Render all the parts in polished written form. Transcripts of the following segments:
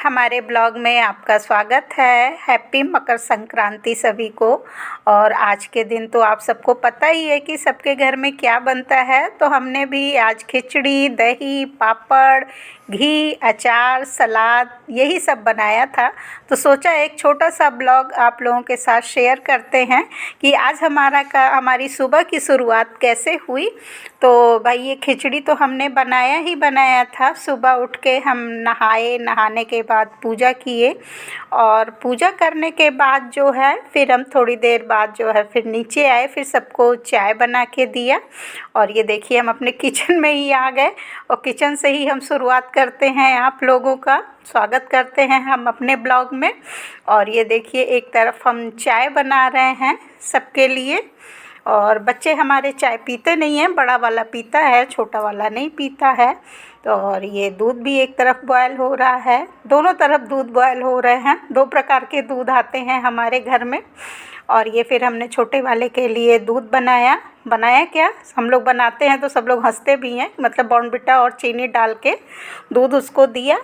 हमारे ब्लॉग में आपका स्वागत है। हैप्पी मकर संक्रांति सभी को। और आज के दिन तो आप सबको पता ही है कि सबके घर में क्या बनता है। तो हमने भी आज खिचड़ी, दही, पापड़, घी, अचार, सलाद यही सब बनाया था। तो सोचा एक छोटा सा ब्लॉग आप लोगों के साथ शेयर करते हैं कि आज हमारी सुबह की शुरुआत कैसे हुई। तो भाई ये खिचड़ी तो हमने बनाया ही बनाया था। सुबह उठ के हम नहाए, नहाने के बाद पूजा किए और पूजा करने के बाद जो है फिर हम थोड़ी देर बाद जो है फिर नीचे आए, फिर सबको चाय बना के दिया। और ये देखिए हम अपने किचन में ही आ गए और किचन से ही हम शुरुआत करते हैं, आप लोगों का स्वागत करते हैं हम अपने ब्लॉग में। और ये देखिए एक तरफ हम चाय बना रहे हैं सबके लिए। और बच्चे हमारे चाय पीते नहीं हैं, बड़ा वाला पीता है, छोटा वाला नहीं पीता है। तो और ये दूध भी एक तरफ बॉयल हो रहा है, दोनों तरफ दूध बॉयल हो रहे हैं। 2 प्रकार के दूध आते हैं हमारे घर में। और ये फिर हमने छोटे वाले के लिए दूध बनाया क्या, हम लोग बनाते हैं तो सब लोग हंसते भी हैं, मतलब बॉर्नविटा और चीनी डाल के दूध उसको दिया।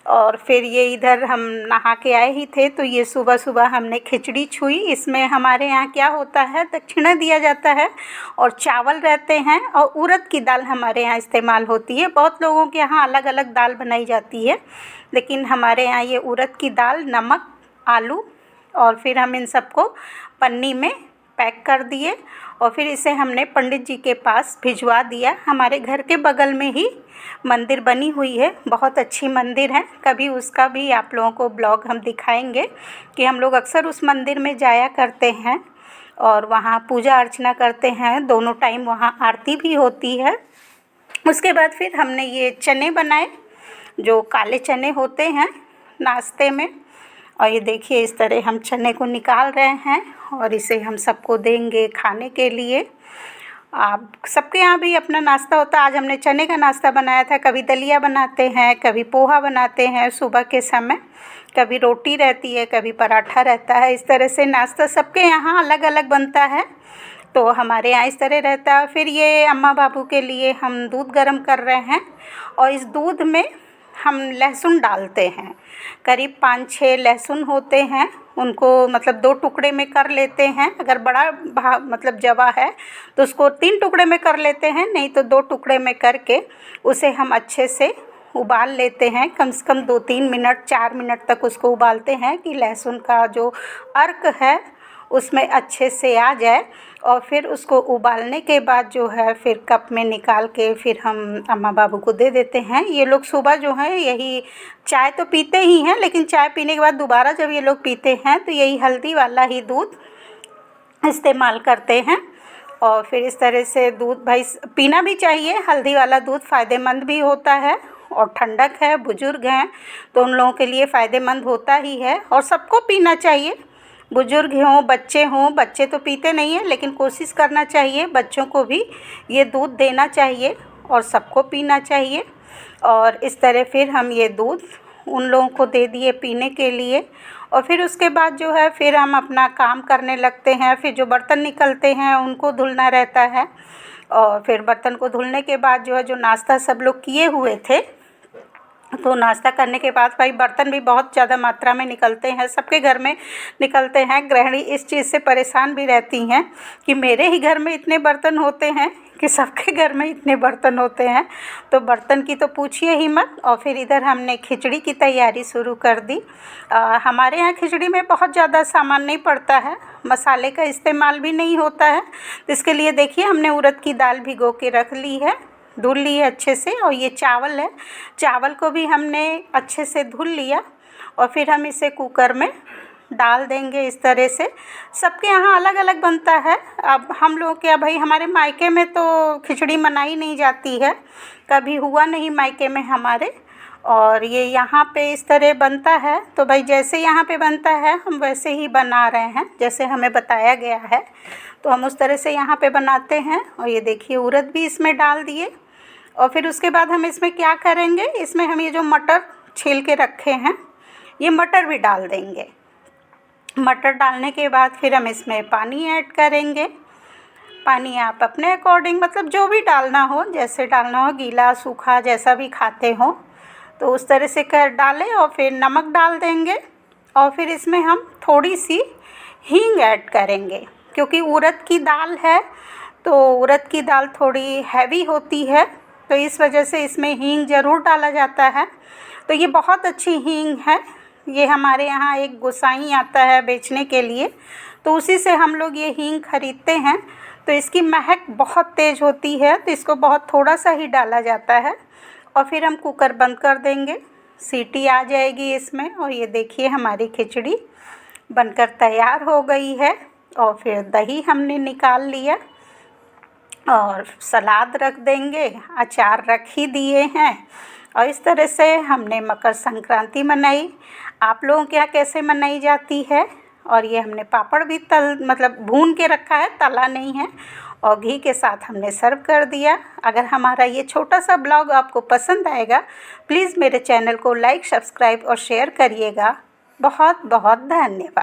और फिर ये इधर हम नहा के आए ही थे तो ये सुबह सुबह हमने खिचड़ी छुई। इसमें हमारे यहाँ क्या होता है, दक्षिणा दिया जाता है और चावल रहते हैं और उड़द की दाल हमारे यहाँ इस्तेमाल होती है। बहुत लोगों के यहाँ अलग अलग दाल बनाई जाती है, लेकिन हमारे यहाँ ये उड़द की दाल, नमक, आलू और फिर हम इन सबको पन्नी में पैक कर दिए और फिर इसे हमने पंडित जी के पास भिजवा दिया। हमारे घर के बगल में ही मंदिर बनी हुई है, बहुत अच्छी मंदिर है। कभी उसका भी आप लोगों को ब्लॉग हम दिखाएंगे कि हम लोग अक्सर उस मंदिर में जाया करते हैं और वहाँ पूजा अर्चना करते हैं। दोनों टाइम वहाँ आरती भी होती है। उसके बाद फिर हमने ये चने बनाए, जो काले चने होते हैं नाश्ते में। और ये देखिए इस तरह हम चने को निकाल रहे हैं और इसे हम सबको देंगे खाने के लिए। आप सबके यहाँ भी अपना नाश्ता होता है। आज हमने चने का नाश्ता बनाया था। कभी दलिया बनाते हैं, कभी पोहा बनाते हैं सुबह के समय, कभी रोटी रहती है, कभी पराठा रहता है। इस तरह से नाश्ता सबके यहाँ अलग अलग बनता है। तो हमारे यहाँ इस तरह रहता है। फिर ये अम्मा बाबू के लिए हम दूध गर्म कर रहे हैं और इस दूध में हम लहसुन डालते हैं। करीब 5-6 लहसुन होते हैं, उनको मतलब 2 टुकड़े में कर लेते हैं। अगर बड़ा मतलब जवा है तो उसको 3 टुकड़े में कर लेते हैं, नहीं तो 2 टुकड़े में करके उसे हम अच्छे से उबाल लेते हैं। कम से कम 2-3 मिनट, 4 मिनट तक उसको उबालते हैं कि लहसुन का जो अर्क है उसमें अच्छे से आ जाए। और फिर उसको उबालने के बाद जो है फिर कप में निकाल के फिर हम अम्मा बाबू को दे देते हैं। ये लोग सुबह जो है यही चाय तो पीते ही हैं, लेकिन चाय पीने के बाद दोबारा जब ये लोग पीते हैं तो यही हल्दी वाला ही दूध इस्तेमाल करते हैं। और फिर इस तरह से दूध भाई पीना भी चाहिए। हल्दी वाला दूध फ़ायदेमंद भी होता है और ठंडक है, बुज़ुर्ग हैं तो उन लोगों के लिए फ़ायदेमंद होता ही है और सबको पीना चाहिए। बुज़ुर्ग हों, बच्चे हों, बच्चे तो पीते नहीं हैं लेकिन कोशिश करना चाहिए बच्चों को भी ये दूध देना चाहिए और सबको पीना चाहिए। और इस तरह फिर हम ये दूध उन लोगों को दे दिए पीने के लिए। और फिर उसके बाद जो है फिर हम अपना काम करने लगते हैं। फिर जो बर्तन निकलते हैं उनको धुलना रहता है और फिर बर्तन को धुलने के बाद जो है जो नाश्ता सब लोग किए हुए थे तो नाश्ता करने के बाद भाई बर्तन भी बहुत ज़्यादा मात्रा में निकलते हैं, सबके घर में निकलते हैं। गृहिणी इस चीज़ से परेशान भी रहती हैं कि मेरे ही घर में इतने बर्तन होते हैं कि सबके घर में इतने बर्तन होते हैं। तो बर्तन की तो पूछिए ही मत। और फिर इधर हमने खिचड़ी की तैयारी शुरू कर दी। हमारे यहाँ खिचड़ी में बहुत ज़्यादा सामान नहीं पड़ता है, मसाले का इस्तेमाल भी नहीं होता है। तो इसके लिए देखिए हमने उड़द की दाल भिगो के रख ली है, धुल ली है अच्छे से। और ये चावल है, चावल को भी हमने अच्छे से धुल लिया और फिर हम इसे कुकर में डाल देंगे। इस तरह से सबके यहाँ अलग अलग बनता है। अब हम लोग क्या भाई, हमारे मायके में तो खिचड़ी बनाई नहीं जाती है, कभी हुआ नहीं मायके में हमारे। और ये यहाँ पे इस तरह बनता है तो भाई जैसे यहाँ पे बनता है हम वैसे ही बना रहे हैं, जैसे हमें बताया गया है तो हम उस तरह से यहाँ पे बनाते हैं। और ये देखिए उड़द भी इसमें डाल दिए। और फिर उसके बाद हम इसमें क्या करेंगे, इसमें हम ये जो मटर छील के रखे हैं ये मटर भी डाल देंगे। मटर डालने के बाद फिर हम इसमें पानी ऐड करेंगे। पानी आप अपने अकॉर्डिंग मतलब जो भी डालना हो, जैसे डालना हो, गीला सूखा जैसा भी खाते हो तो उस तरह से कर डालें और फिर नमक डाल देंगे और फिर इसमें हम थोड़ी सी हींग ऐड करेंगे, क्योंकि उड़द की दाल है तो उड़द की दाल थोड़ी हैवी होती है, तो इस वजह से इसमें हींग ज़रूर डाला जाता है। तो ये बहुत अच्छी हींग है, ये हमारे यहाँ एक गोसाई आता है बेचने के लिए, तो उसी से हम लोग ये हींग खरीदते हैं। तो इसकी महक बहुत तेज़ होती है, तो इसको बहुत थोड़ा सा ही डाला जाता है और फिर हम कुकर बंद कर देंगे। सीटी आ जाएगी इसमें और ये देखिए हमारी खिचड़ी बनकर तैयार हो गई है। और फिर दही हमने निकाल लिया और सलाद रख देंगे, अचार रख ही दिए हैं। और इस तरह से हमने मकर संक्रांति मनाई। आप लोगों के यहाँ कैसे मनाई जाती है? और ये हमने पापड़ भी भून के रखा है, तला नहीं है, और घी के साथ हमने सर्व कर दिया। अगर हमारा ये छोटा सा ब्लॉग आपको पसंद आएगा, प्लीज़ मेरे चैनल को लाइक, सब्सक्राइब और शेयर करिएगा। बहुत बहुत धन्यवाद।